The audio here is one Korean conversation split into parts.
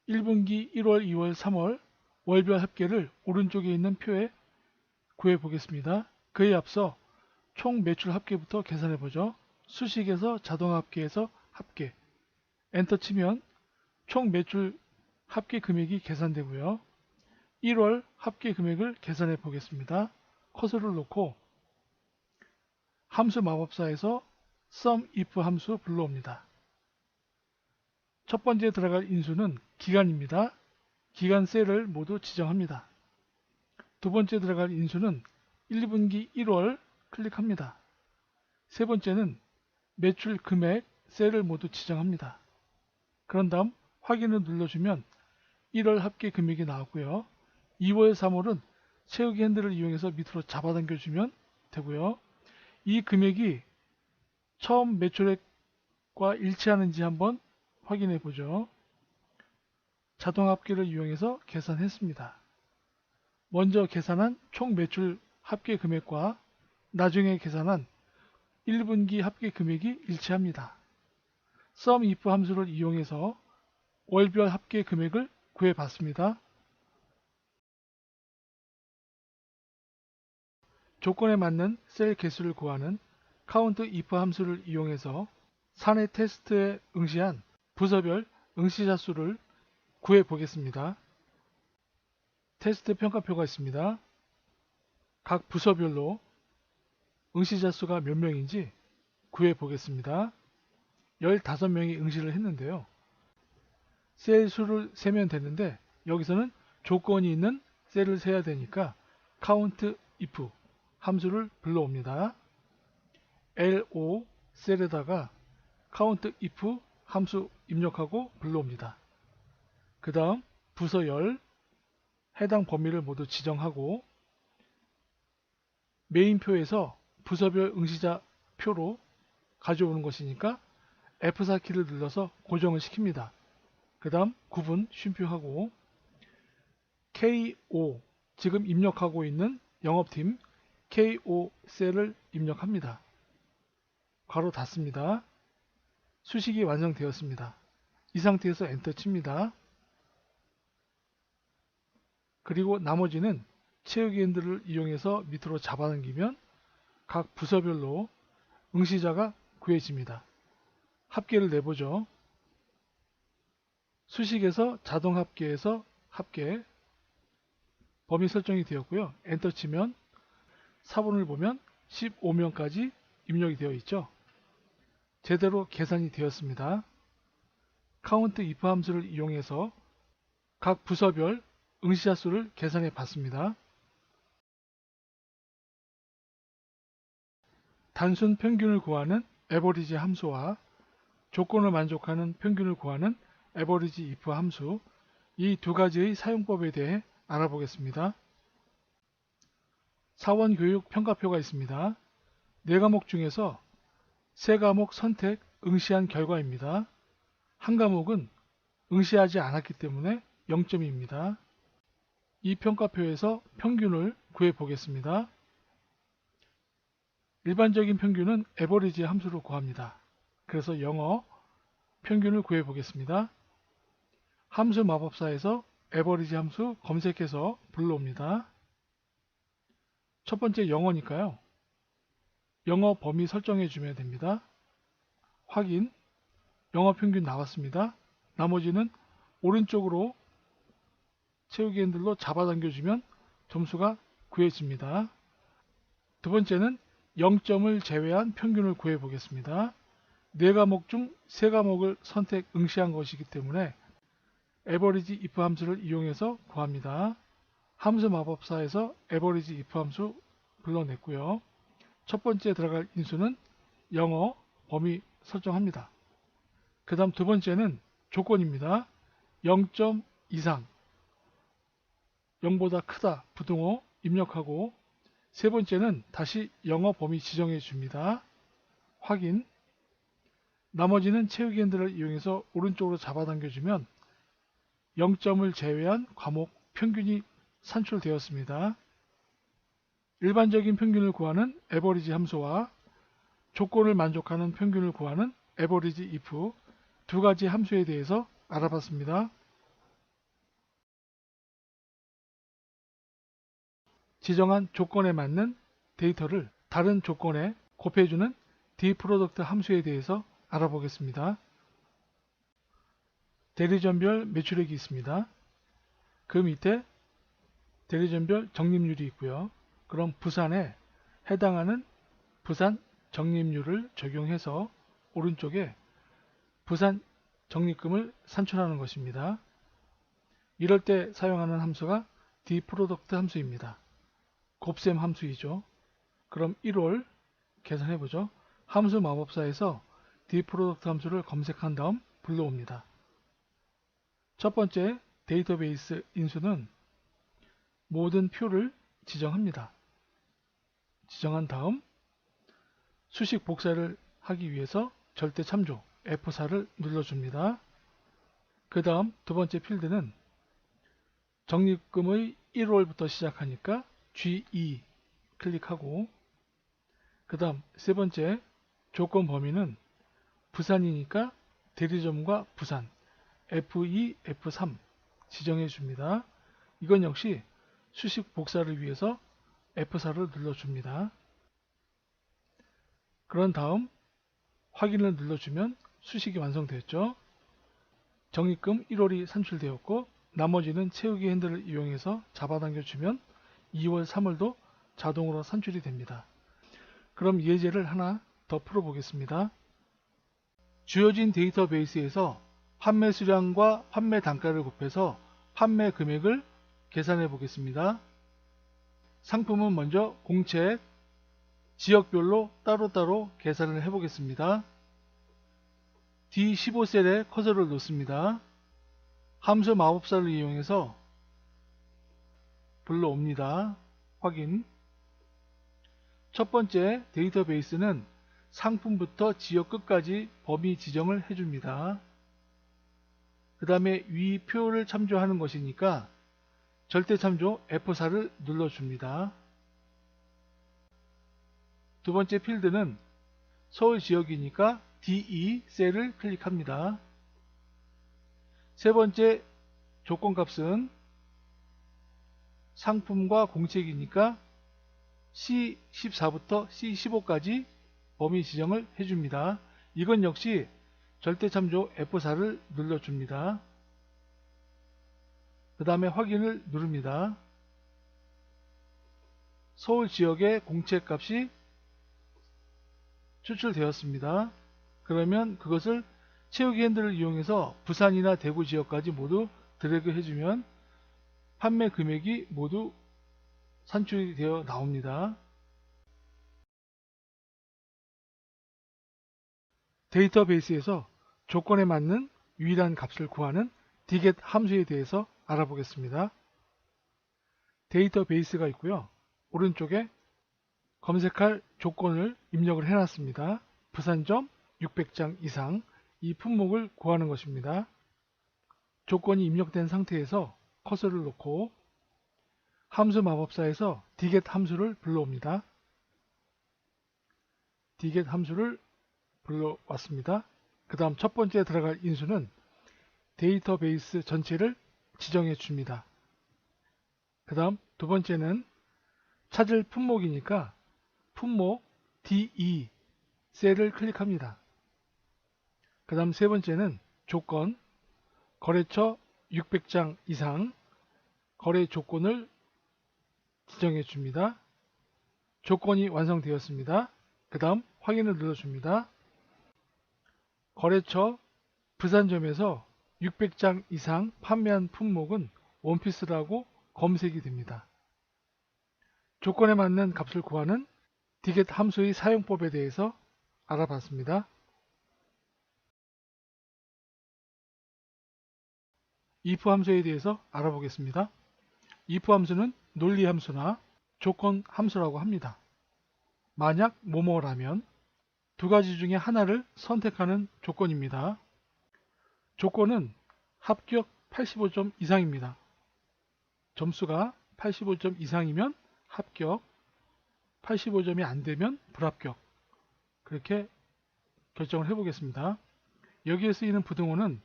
1분기 1월, 2월, 3월 월별 합계를 오른쪽에 있는 표에 구해 보겠습니다. 그에 앞서 총 매출 합계부터 계산해 보죠. 수식에서 자동 합계에서 합계. 엔터 치면 총 매출 합계 금액이 계산되고요. 1월 합계 금액을 계산해 보겠습니다. 커서를 놓고 함수 마법사에서 sum if 함수 불러옵니다. 첫 번째 들어갈 인수는 기간입니다. 기간 셀을 모두 지정합니다. 두 번째 들어갈 인수는 1분기 1월 클릭합니다. 세 번째는 매출 금액 셀을 모두 지정합니다. 그런 다음 확인을 눌러주면 1월 합계 금액이 나왔고요. 2월, 3월은 채우기 핸들을 이용해서 밑으로 잡아당겨주면 되고요. 이 금액이 처음 매출액과 일치하는지 한번 확인해 보죠. 자동 합계를 이용해서 계산했습니다. 먼저 계산한 총 매출 합계 금액과 나중에 계산한 1분기 합계 금액이 일치합니다. sum if 함수를 이용해서 월별 합계 금액을 구해 봤습니다. 조건에 맞는 셀 개수를 구하는 count if 함수를 이용해서 사내 테스트에 응시한 부서별 응시자 수를 구해 보겠습니다. 테스트 평가표가 있습니다. 각 부서별로 응시자 수가 몇 명인지 구해 보겠습니다. 15명이 응시를 했는데요. 셀 수를 세면 되는데 여기서는 조건이 있는 셀을 세야 되니까 count if 함수를 불러옵니다. LO 셀에다가 count if 함수 입력하고 불러옵니다. 그 다음 부서열 해당 범위를 모두 지정하고 메인표에서 부서별 응시자 표로 가져오는 것이니까 F4키를 눌러서 고정을 시킵니다. 그 다음 구분 쉼표하고 KO 지금 입력하고 있는 영업팀 KO 셀을 입력합니다. 괄호 닫습니다. 수식이 완성되었습니다. 이 상태에서 엔터 칩니다. 그리고 나머지는 채우기 핸들을 이용해서 밑으로 잡아당기면 각 부서별로 응시자가 구해집니다. 합계를 내보죠. 수식에서 자동 합계에서 합계 범위 설정이 되었고요. 엔터 치면 사본을 보면 15명까지 입력이 되어 있죠. 제대로 계산이 되었습니다. count if 함수를 이용해서 각 부서별 응시자 수를 계산해 봤습니다. 단순 평균을 구하는 average 함수와 조건을 만족하는 평균을 구하는 average if 함수, 이 두 가지의 사용법에 대해 알아보겠습니다. 사원 교육 평가표가 있습니다. 4과목 중에서 3과목 선택 응시한 결과입니다. 한 과목은 응시하지 않았기 때문에 0점입니다. 이 평가표에서 평균을 구해 보겠습니다. 일반적인 평균은 average 함수로 구합니다. 그래서 영어 평균을 구해 보겠습니다. 함수 마법사에서 average 함수 검색해서 불러옵니다. 첫 번째 영어니까요. 영어 범위 설정해 주면 됩니다. 확인, 영어 평균 나왔습니다. 나머지는 오른쪽으로 채우기 핸들로 잡아당겨 주면 점수가 구해집니다. 두 번째는 0점을 제외한 평균을 구해 보겠습니다. 4과목 중 3과목을 선택 응시한 것이기 때문에 average if 함수를 이용해서 구합니다. 함수 마법사에서 average if 함수 불러냈고요. 첫 번째 들어갈 인수는 영어 범위 설정합니다. 그 다음 두 번째는 조건입니다. 0점 이상 0보다 크다 부등호 입력하고 세 번째는 다시 영어 범위 지정해 줍니다. 확인, 나머지는 채우기 핸들을 이용해서 오른쪽으로 잡아당겨 주면 0점을 제외한 과목 평균이 산출되었습니다. 일반적인 평균을 구하는 average 함수와 조건을 만족하는 평균을 구하는 average if 두 가지 함수에 대해서 알아봤습니다. 지정한 조건에 맞는 데이터를 다른 조건에 곱해주는 dProduct 함수에 대해서 알아보겠습니다. 대리점별 매출액이 있습니다. 그 밑에 대리점별 적립률이 있고요. 그럼 부산에 해당하는 부산 적립률을 적용해서 오른쪽에 부산 적립금을 산출하는 것입니다. 이럴 때 사용하는 함수가 dProduct 함수입니다. 곱셈 함수이죠. 그럼 1월 계산해보죠. 함수 마법사에서 dProduct 함수를 검색한 다음 불러옵니다. 첫 번째 데이터베이스 인수는 모든 표를 지정합니다. 지정한 다음 수식 복사를 하기 위해서 절대 참조 F4를 눌러줍니다. 그 다음 두 번째 필드는 적립금의 1월부터 시작하니까 G2 클릭하고 그 다음 세 번째 조건 범위는 부산이니까 대리점과 부산 F2, F3 지정해 줍니다. 이건 역시 수식 복사를 위해서 F4를 눌러줍니다. 그런 다음 확인을 눌러주면 수식이 완성되었죠. 적립금 1월이 산출되었고 나머지는 채우기 핸들을 이용해서 잡아당겨 주면 2월, 3월도 자동으로 산출이 됩니다. 그럼 예제를 하나 더 풀어보겠습니다. 주어진 데이터베이스에서 판매 수량과 판매 단가를 곱해서 판매 금액을 계산해 보겠습니다. 상품은 먼저 공책, 지역별로 따로따로 계산을 해 보겠습니다. D15셀에 커서를 놓습니다. 함수 마법사를 이용해서 불러옵니다. 확인. 첫 번째 데이터베이스는 상품부터 지역 끝까지 범위 지정을 해줍니다. 그 다음에 위 표를 참조하는 것이니까 절대 참조 F4를 눌러줍니다. 두 번째 필드는 서울 지역이니까 DE 셀을 클릭합니다. 세 번째 조건값은 상품과 공책이니까 C14부터 C15까지 범위 지정을 해줍니다. 이건 역시 절대 참조 F4를 눌러줍니다. 그 다음에 확인을 누릅니다. 서울 지역의 공책 값이 추출되었습니다. 그러면 그것을 채우기 핸들을 이용해서 부산이나 대구 지역까지 모두 드래그 해주면 판매 금액이 모두 산출이 되어 나옵니다. 데이터베이스에서 조건에 맞는 유일한 값을 구하는 dget 함수에 대해서 알아보겠습니다. 데이터베이스가 있고요. 오른쪽에 검색할 조건을 입력을 해놨습니다. 부산점 600장 이상 이 품목을 구하는 것입니다. 조건이 입력된 상태에서 커서를 놓고 함수 마법사에서 dget 함수를 불러옵니다. dget 함수를 불러왔습니다. 그 다음 첫 번째 들어갈 인수는 데이터베이스 전체를 지정해 줍니다. 그 다음 두 번째는 찾을 품목이니까 품목 DE 셀을 클릭합니다. 그 다음 세 번째는 조건 거래처 600장 이상 거래 조건을 지정해 줍니다. 조건이 완성되었습니다. 그 다음 확인을 눌러줍니다. 거래처 부산점에서 600장 이상 판매한 품목은 원피스라고 검색이 됩니다. 조건에 맞는 값을 구하는 dget 함수의 사용법에 대해서 알아봤습니다. if 함수에 대해서 알아보겠습니다. if 함수는 논리 함수나 조건 함수라고 합니다. 만약 뭐뭐라면 두 가지 중에 하나를 선택하는 조건입니다. 조건은 합격 85점 이상입니다. 점수가 85점 이상이면 합격, 85점이 안 되면 불합격. 그렇게 결정을 해보겠습니다. 여기에 쓰이는 부등호는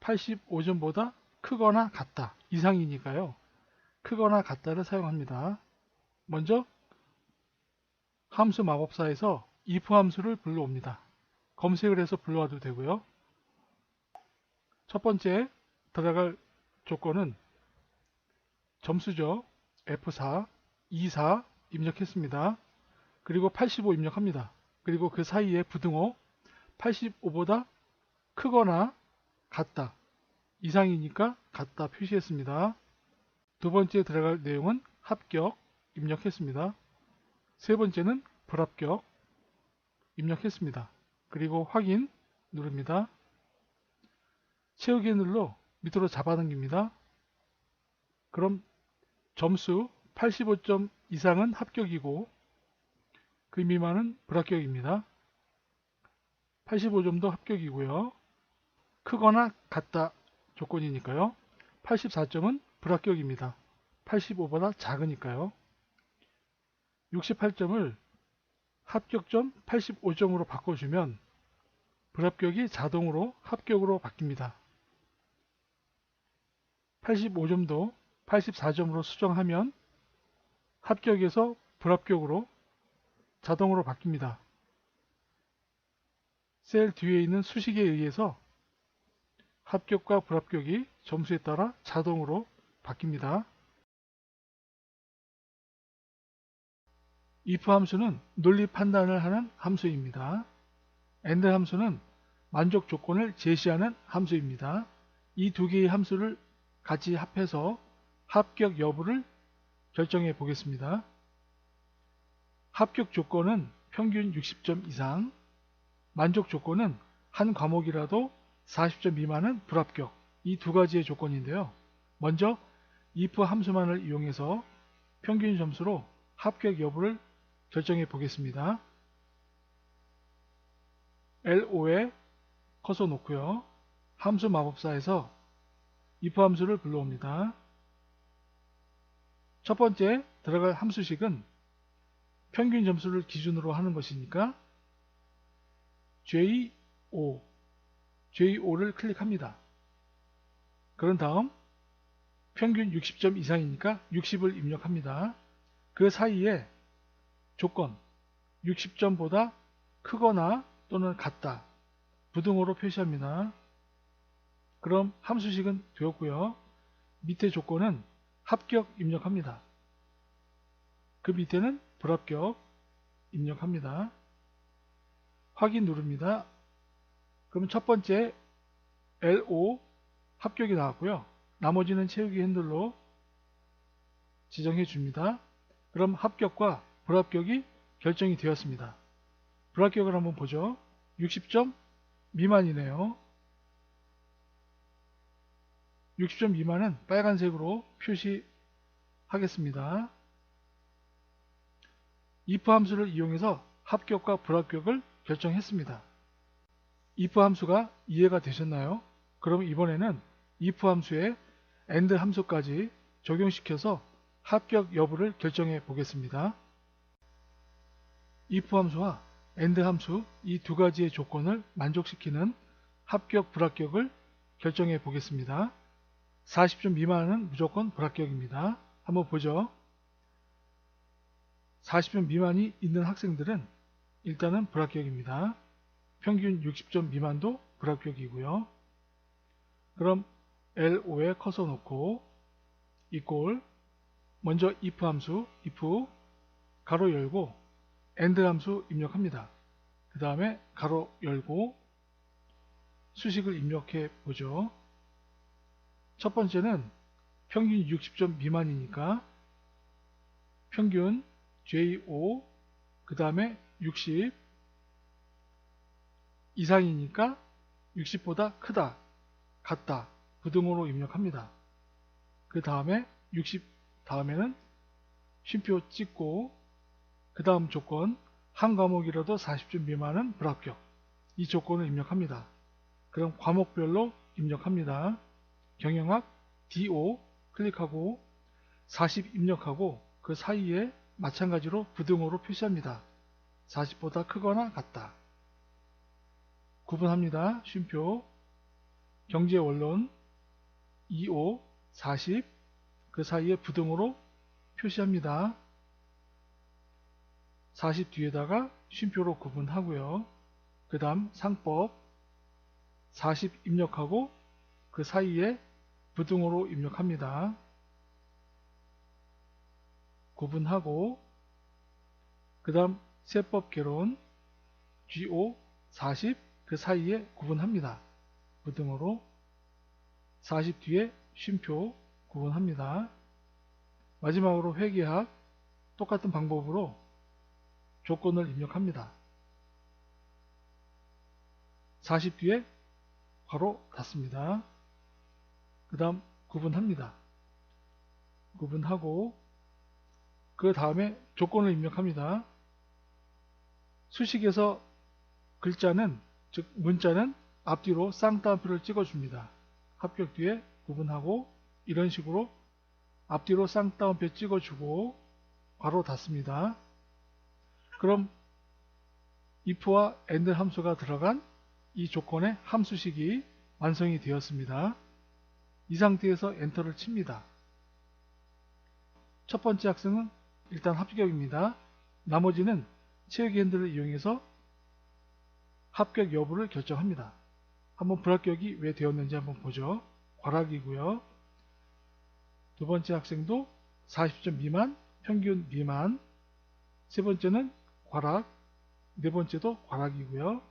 85점보다 크거나 같다 이상이니까요. 크거나 같다를 사용합니다. 먼저 함수 마법사에서 if 함수를 불러옵니다. 검색을 해서 불러와도 되고요. 첫 번째 들어갈 조건은 점수죠. F4, 24 입력했습니다. 그리고 85 입력합니다. 그리고 그 사이에 부등호 85보다 크거나 같다. 이상이니까 같다 표시했습니다. 두 번째 들어갈 내용은 합격 입력했습니다. 세 번째는 불합격 입력했습니다. 그리고 확인 누릅니다. 채우기 눌러 밑으로 잡아당깁니다. 그럼 점수 85점 이상은 합격이고 그 미만은 불합격입니다. 85점도 합격이고요. 크거나 같다 조건이니까요. 84점은 불합격입니다. 85보다 작으니까요. 68점을 합격점 85점으로 바꿔주면 불합격이 자동으로 합격으로 바뀝니다. 85점도 84점으로 수정하면 합격에서 불합격으로 자동으로 바뀝니다. 셀 뒤에 있는 수식에 의해서 합격과 불합격이 점수에 따라 자동으로 바뀝니다. if 함수는 논리 판단을 하는 함수입니다. and 함수는 만족 조건을 제시하는 함수입니다. 이 두 개의 함수를 같이 합해서 합격 여부를 결정해 보겠습니다. 합격 조건은 평균 60점 이상, 만족 조건은 한 과목이라도 40점 미만은 불합격. 이 두 가지의 조건인데요. 먼저 if 함수만을 이용해서 평균 점수로 합격 여부를 결정해 보겠습니다. LO에 커서 놓고요. 함수 마법사에서 if 함수를 불러옵니다. 첫 번째 들어갈 함수식은 평균 점수를 기준으로 하는 것이니까 JO를 클릭합니다. 그런 다음 평균 60점 이상이니까 60을 입력합니다. 그 사이에 조건 60점보다 크거나 또는 같다 부등호로 표시합니다. 그럼 함수식은 되었고요. 밑에 조건은 합격 입력합니다. 그 밑에는 불합격 입력합니다. 확인 누릅니다. 그럼 첫 번째 LO 합격이 나왔고요. 나머지는 채우기 핸들로 지정해 줍니다. 그럼 합격과 불합격이 결정이 되었습니다. 불합격을 한번 보죠. 60점 미만이네요. 60점 미만은 빨간색으로 표시하겠습니다. if 함수를 이용해서 합격과 불합격을 결정했습니다. if 함수가 이해가 되셨나요? 그럼 이번에는 if 함수에 and 함수까지 적용시켜서 합격 여부를 결정해 보겠습니다. if 함수와 and 함수 이 두 가지의 조건을 만족시키는 합격, 불합격을 결정해 보겠습니다. 40점 미만은 무조건 불합격입니다. 한번 보죠. 40점 미만이 있는 학생들은 일단은 불합격입니다. 평균 60점 미만도 불합격이고요. 그럼 LO에 커서 놓고 equal 먼저 if 함수 if 가로 열고 and 함수 입력합니다. 그 다음에 가로 열고 수식을 입력해 보죠. 첫 번째는 평균 60점 미만이니까 평균 JO 그 다음에 60 이상이니까 60보다 크다, 같다, 부등호로 입력합니다. 그 다음에 60 다음에는 쉼표 찍고 그 다음 조건 한 과목이라도 40점 미만은 불합격. 이 조건을 입력합니다. 그럼 과목별로 입력합니다. 경영학 DO 클릭하고 40 입력하고 그 사이에 마찬가지로 부등호로 표시합니다. 40보다 크거나 같다. 구분합니다. 쉼표 경제원론 25 40 그 사이에 부등호로 표시합니다. 40 뒤에다가 쉼표로 구분하고요. 그 다음 상법 40 입력하고 그 사이에 부등호로 입력합니다. 구분하고 그 다음 세법 개론 GO 40 그 사이에 구분합니다. 부등호로 40 뒤에 쉼표 구분합니다. 마지막으로 회계학 똑같은 방법으로 조건을 입력합니다. 40 뒤에 괄호 닫습니다. 그 다음 구분합니다. 구분하고 그 다음에 조건을 입력합니다. 수식에서 글자는 즉 문자는 앞뒤로 쌍따옴표를 찍어줍니다. 합격 뒤에 구분하고 이런 식으로 앞뒤로 쌍따옴표 찍어주고 괄호 닫습니다. 그럼 if와 and 함수가 들어간 이 조건의 함수식이 완성이 되었습니다. 이 상태에서 엔터를 칩니다. 첫 번째 학생은 일단 합격입니다. 나머지는 체육 핸들을 이용해서 합격 여부를 결정합니다. 한번 불합격이 왜 되었는지 한번 보죠. 괄학이고요. 두 번째 학생도 40점 미만, 평균 미만. 세 번째는 괄학, 네 번째도 괄학이고요.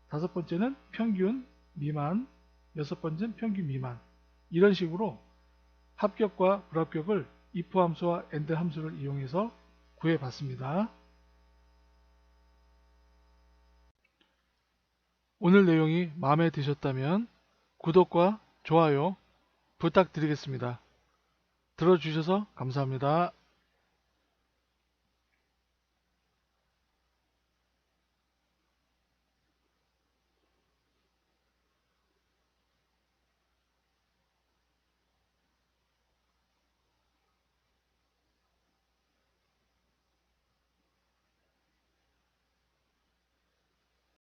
다섯 번째는 평균 미만, 여섯 번째는 평균 미만. 이런 식으로 합격과 불합격을 if 함수와 and 함수를 이용해서 구해봤습니다. 오늘 내용이 마음에 드셨다면 구독과 좋아요 부탁드리겠습니다. 들어주셔서 감사합니다.